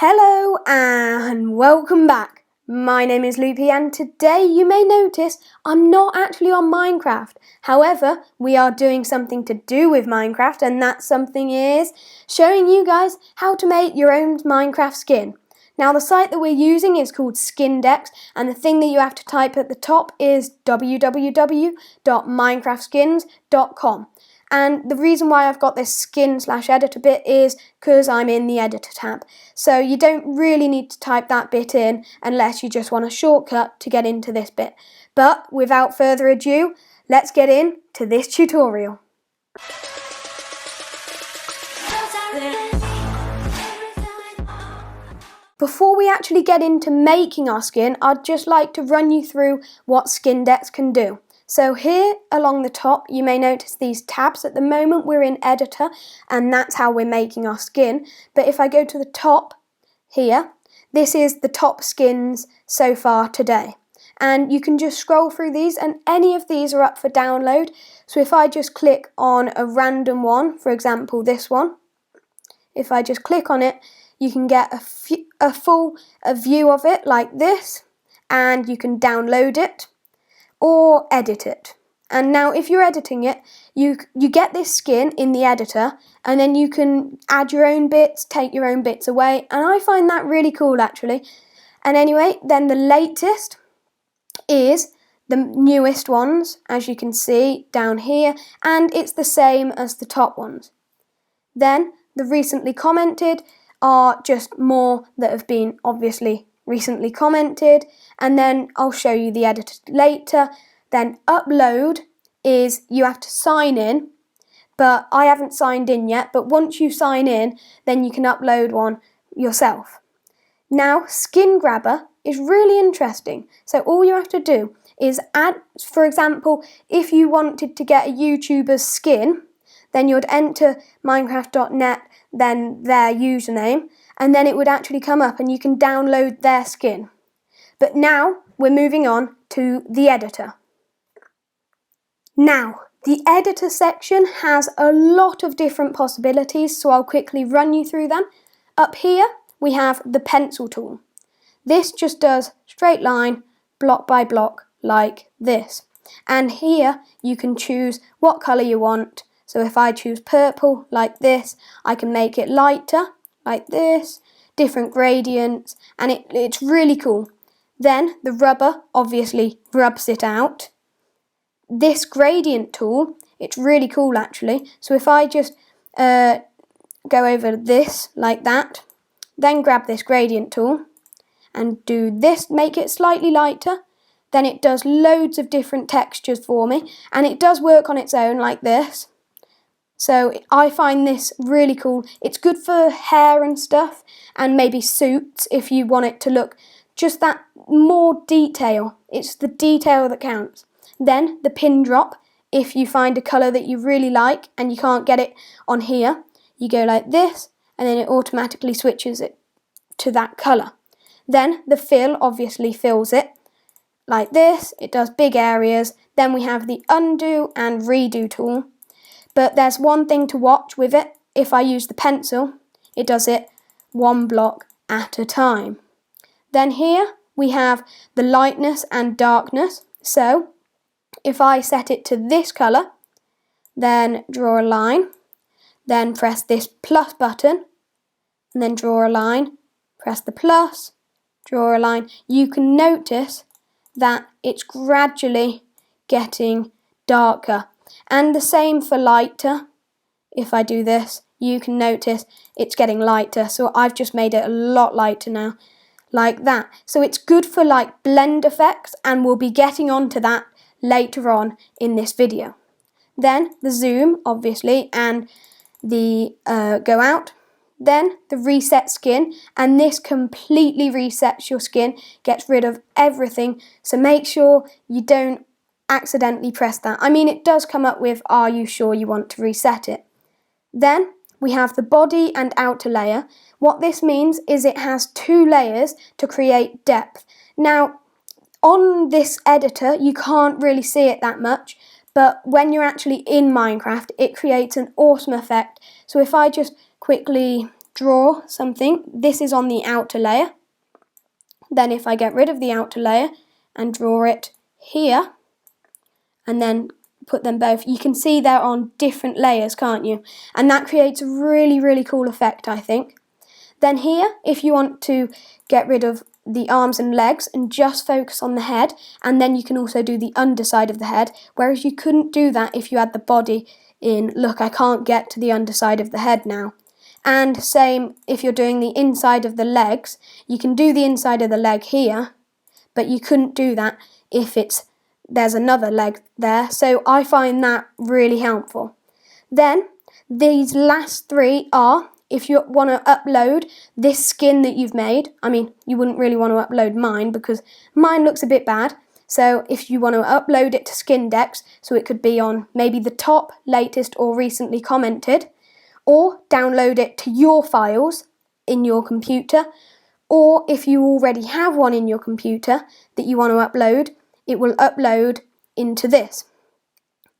Hello and welcome back. My name is Loopy and today you may notice I'm not actually on Minecraft. However, we are doing something to do with Minecraft, and that something is showing you guys how to make your own Minecraft skin. Now the site that we're using is called Skindex, and the thing that you have to type at the top is www.minecraftskins.com. And the reason why I've got this skin/editor bit is because I'm in the editor tab. So you don't really need to type that bit in unless you just want a shortcut to get into this bit. But without further ado, let's get into this tutorial. Before we actually get into making our skin, I'd just like to run you through what Skindex can do. So here along the top you may notice these tabs. At the moment we're in editor and that's how we're making our skin, but if I go to the top here, this is the top skins so far today, and you can just scroll through these and any of these are up for download. So if I just click on a random one, for example this one, if I just click on it, you can get a full view of it like this, and you can download it or edit it. And now if you're editing it, you get this skin in the editor, and then you can add your own bits, take your own bits away, and I find that really cool actually. And anyway, then the latest is the newest ones, as you can see down here, and it's the same as the top ones. Then the recently commented are just more that have been obviously recently commented, and then I'll show you the editor later. Then upload is you have to sign in, but I haven't signed in yet, but once you sign in then you can upload one yourself. Now skin grabber is really interesting, so all you have to do is add, for example, if you wanted to get a YouTuber's skin, then you'd enter minecraft.net, then their username, and then it would actually come up and you can download their skin. But now we're moving on to the editor. Now, the editor section has a lot of different possibilities, so I'll quickly run you through them. Up here, we have the pencil tool. This just does straight line, block by block, like this. And here, you can choose what colour you want. So if I choose purple, like this, I can make it lighter, like this, different gradients, and it's really cool. Then the rubber obviously rubs it out. This gradient tool, it's really cool actually. So if I just go over this like that, then grab this gradient tool and do this, make it slightly lighter, then it does loads of different textures for me, and it does work on its own like this. So I find this really cool. It's good for hair and stuff, and maybe suits if you want it to look just that more detail. It's the detail that counts. Then the pin drop, if you find a colour that you really like and you can't get it on here, you go like this and then it automatically switches it to that colour. Then the fill obviously fills it like this, it does big areas. Then we have the undo and redo tool, but there's one thing to watch with it. If I use the pencil, it does it one block at a time. Then here we have the lightness and darkness. So if I set it to this colour, then draw a line, then press this plus button, and then draw a line, press the plus, draw a line, you can notice that it's gradually getting darker. And the same for lighter. If I do this, you can notice it's getting lighter. So I've just made it a lot lighter now, like that. So it's good for like blend effects, and we'll be getting onto that later on in this video. Then the zoom, obviously, and the go out. Then the reset skin, and this completely resets your skin, gets rid of everything. So make sure you don't accidentally press that. I mean, it does come up with, are you sure you want to reset it? Then we have the body and outer layer. What this means is it has two layers to create depth. Now, on this editor, you can't really see it that much, but when you're actually in Minecraft, it creates an awesome effect. So if I just quickly draw something, this is on the outer layer. Then if I get rid of the outer layer and draw it here, and then put them both, you can see they're on different layers, can't you? And that creates a really, really cool effect, I think. Then here, if you want to get rid of the arms and legs and just focus on the head, and then you can also do the underside of the head, whereas you couldn't do that if you had the body in. Look, I can't get to the underside of the head now. And same if you're doing the inside of the legs, you can do the inside of the leg here, but you couldn't do that if there's another leg there, so I find that really helpful. Then these last three are, if you want to upload this skin that you've made, I mean, you wouldn't really want to upload mine because mine looks a bit bad, so if you want to upload it to Skindex, so it could be on maybe the top, latest or recently commented, or download it to your files in your computer, or if you already have one in your computer that you want to upload, it will upload into this.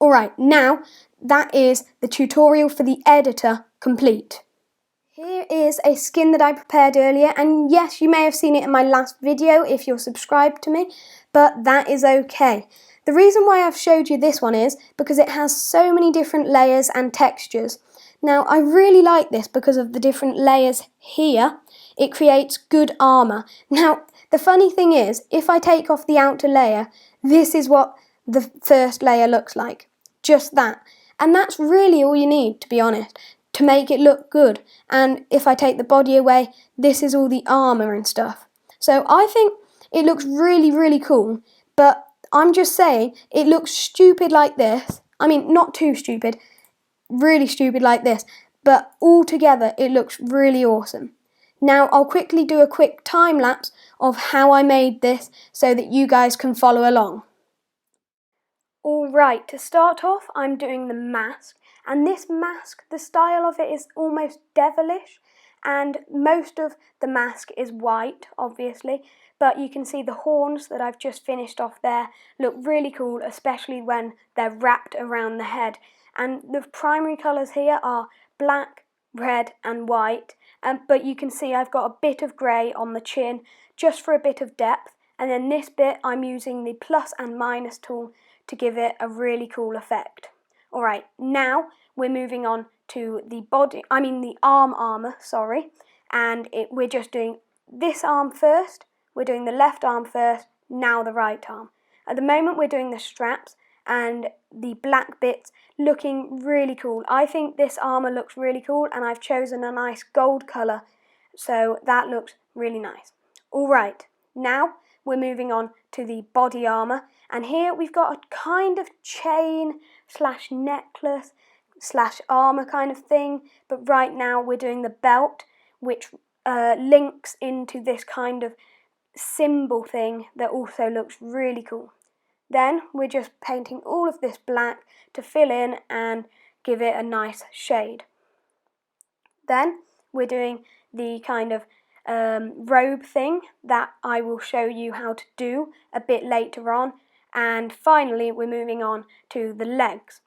Alright, now that is the tutorial for the editor complete. Here is a skin that I prepared earlier, and yes, you may have seen it in my last video if you're subscribed to me, but that is okay. The reason why I've showed you this one is because it has so many different layers and textures. Now, I really like this because of the different layers here. It creates good armour. Now, the funny thing is, if I take off the outer layer, this is what the first layer looks like. Just that. And that's really all you need, to be honest, to make it look good. And if I take the body away, this is all the armour and stuff. So I think it looks really, really cool, but I'm just saying, it looks stupid like this. I mean, not too stupid, really stupid like this, but all together it looks really awesome. Now I'll quickly do a quick time lapse of how I made this so that you guys can follow along. Alright, to start off I'm doing the mask, and this mask, the style of it is almost devilish, and most of the mask is white obviously, but you can see the horns that I've just finished off there look really cool, especially when they're wrapped around the head. And the primary colours here are black, red and white, but you can see I've got a bit of grey on the chin just for a bit of depth, and then this bit I'm using the plus and minus tool to give it a really cool effect. Alright, now we're moving on to the arm armour, and we're just doing this arm first, we're doing the left arm first, now the right arm. At the moment we're doing the straps and the black bits looking really cool. I think this armour looks really cool, and I've chosen a nice gold colour, so that looks really nice. Alright, now we're moving on to the body armour, and here we've got a kind of chain slash necklace slash armour kind of thing, but right now we're doing the belt, which links into this kind of symbol thing that also looks really cool. Then we're just painting all of this black to fill in and give it a nice shade. Then we're doing the kind of robe thing that I will show you how to do a bit later on. And finally we're moving on to the legs.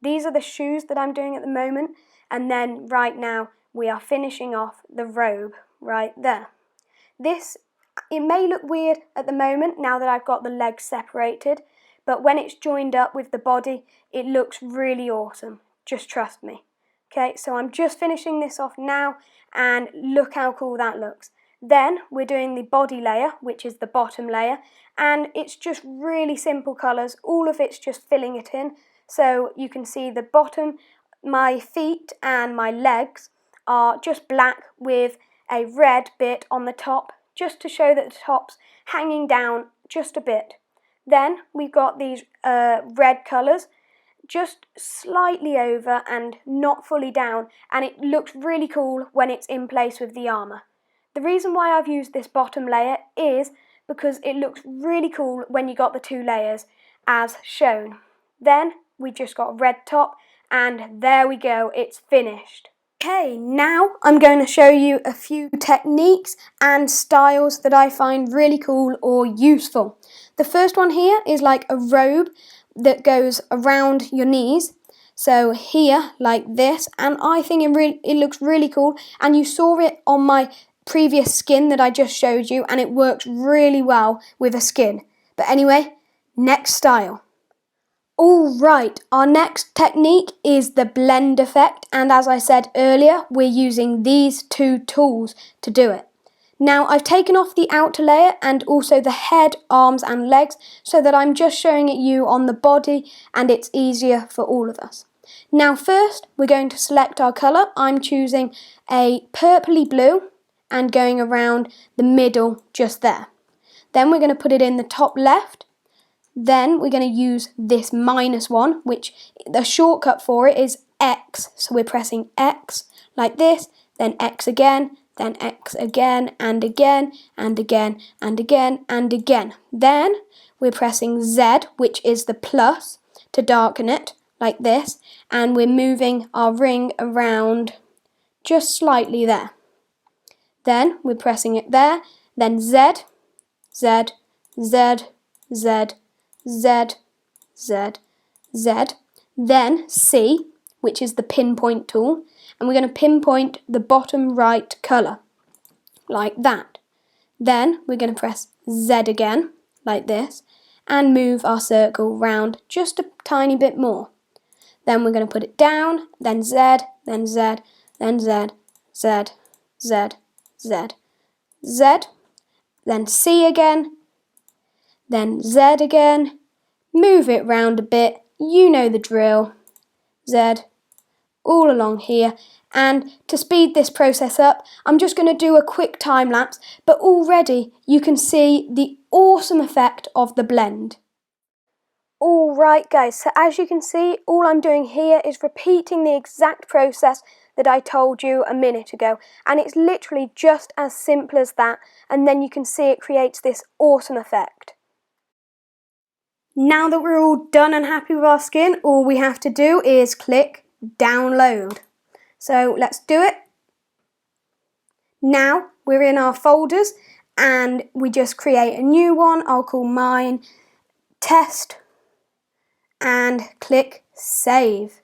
These are the shoes that I'm doing at the moment, and then right now we are finishing off the robe right there. It may look weird at the moment now that I've got the legs separated, but when it's joined up with the body, it looks really awesome. Just trust me. Okay, so I'm just finishing this off now, and look how cool that looks. Then we're doing the body layer, which is the bottom layer, and it's just really simple colours. All of it's just filling it in. So you can see the bottom, my feet and my legs are just black with a red bit on the top, just to show that the top's hanging down just a bit. Then we've got these red colours just slightly over and not fully down, and it looks really cool when it's in place with the armour. The reason why I've used this bottom layer is because it looks really cool when you got the two layers as shown. Then we just got a red top, and there we go, it's finished. Okay, now I'm going to show you a few techniques and styles that I find really cool or useful. The first one here is like a robe that goes around your knees. So here, like this, and I think it looks really cool, and you saw it on my previous skin that I just showed you, and it works really well with a skin. But anyway, next style. Alright, our next technique is the blend effect, and as I said earlier, we're using these two tools to do it. Now I've taken off the outer layer and also the head, arms and legs so that I'm just showing it you on the body and it's easier for all of us. Now first we're going to select our colour. I'm choosing a purpley blue and going around the middle just there. Then we're going to put it in the top left. Then we're going to use this -1, which the shortcut for it is X. So we're pressing X like this, then X again, then X again, and again, and again, and again, and again. Then we're pressing Z, which is the plus, to darken it, like this, and we're moving our ring around just slightly there. Then we're pressing it there, then Z, Z, Z, Z, Z, Z, Z, then C, which is the pinpoint tool, and we're going to pinpoint the bottom right colour, like that. Then we're going to press Z again, like this, and move our circle round just a tiny bit more. Then we're going to put it down, then Z, then Z, then Z, Z, Z, Z, Z, then C again, then Z again, move it round a bit, you know the drill, Z, all along here. And to speed this process up, I'm just going to do a quick time lapse, but already you can see the awesome effect of the blend. Alright guys, so as you can see, all I'm doing here is repeating the exact process that I told you a minute ago, and it's literally just as simple as that, and then you can see it creates this awesome effect. Now that we're all done and happy with our skin, all we have to do is click download. So let's do it. Now we're in our folders and we just create a new one. I'll call mine test and click save.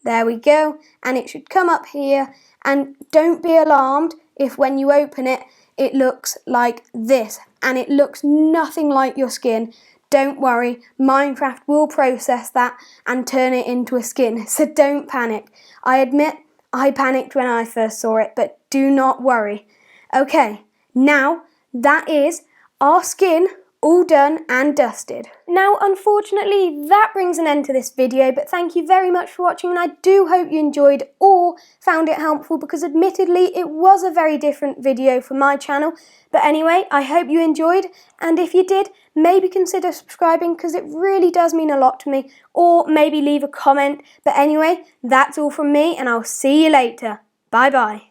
There we go, and it should come up here, and don't be alarmed if when you open it, it looks like this and it looks nothing like your skin. Don't worry, Minecraft will process that and turn it into a skin, so don't panic. I admit, I panicked when I first saw it, but do not worry. Okay, now that is our skin all done and dusted. Now, unfortunately, that brings an end to this video, but thank you very much for watching, and I do hope you enjoyed or found it helpful, because admittedly, it was a very different video for my channel. But anyway, I hope you enjoyed, and if you did, maybe consider subscribing, because it really does mean a lot to me, or maybe leave a comment. But anyway, that's all from me, and I'll see you later. Bye bye.